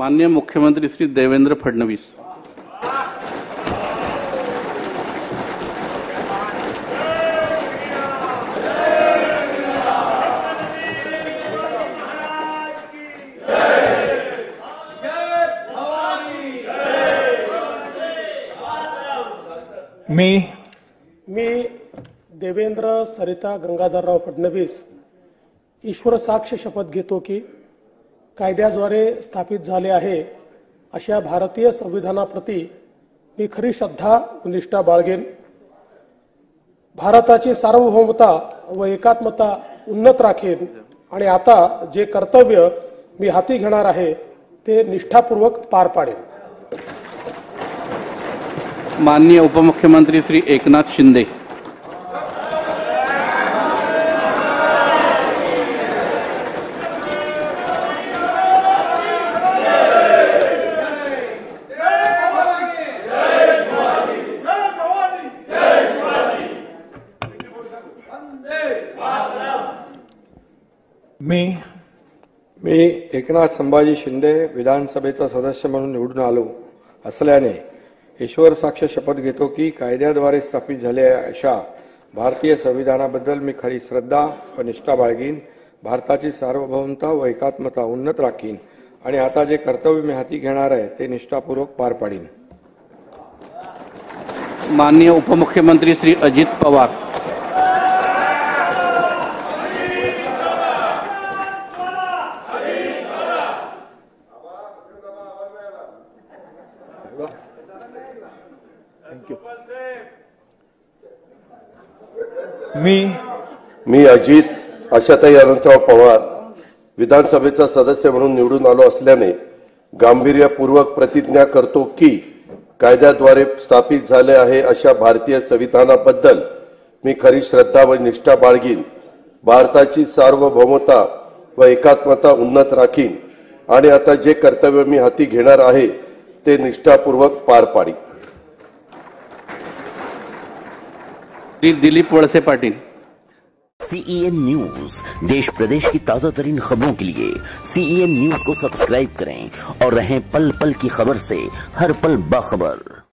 माननीय मुख्यमंत्री श्री देवेंद्र फडणवीस। मी देवेंद्र सरिता गंगाधरराव फडणवीस ईश्वर साक्ष शपथ घेतो की कायद्याद्वारे स्थापित झाले आहे अशा भारतीय संविधानाप्रती मी खरी श्रद्धा व निष्ठा बाळगेन। भारताची सार्वभौमता व एकात्मता उन्नत राखेन आणि आता जे कर्तव्य मी हाती घेणार आहे ते निष्ठापूर्वक पार पाडेन। माननीय उपमुख्यमंत्री श्री एकनाथ शिंदे। मी एकनाथ संभाजी शिंदे विधानसभेचा सदस्य म्हणून निवडून आलो असल्याने ईश्वर साक्ष शपथ घेतो की कायद्याद्वारे स्थापित झालेल्या अशा भारतीय संविधानाबद्दल मी खरी श्रद्धा व निष्ठा बाळगीन, भारताची सार्वभौमता व एकात्मता उन्नत राखीन आणि आता जे कर्तव्य मी हाती घेणार आहे ते निष्ठापूर्वक पार पाडीन। माननीय उपमुख्यमंत्री श्री अजित पवार। मी अजित आशाताई अनंतराव पवार विधानसभेचा सदस्य म्हणून निवडून आलो असल्याने गांभीर्यपूर्वक प्रतिज्ञा करतो की कायद्याद्वारे स्थापित झाले आहे अशा भारतीय संविधानाबद्दल मी खरी श्रद्धा व निष्ठा बाळगीन, भारताची सार्वभौमता व एकात्मता उन्नत राखीन आणि आता जे कर्तव्य मी हाती घेणार आहे ते निष्ठापूर्वक पार पाडीन। श्री दिलीप वळसे पाटील। CEN न्यूज देश प्रदेश की ताजा तरीन खबरों के लिए CEN न्यूज को सब्सक्राइब करें और रहें पल पल की खबर से हर पल बाखबर।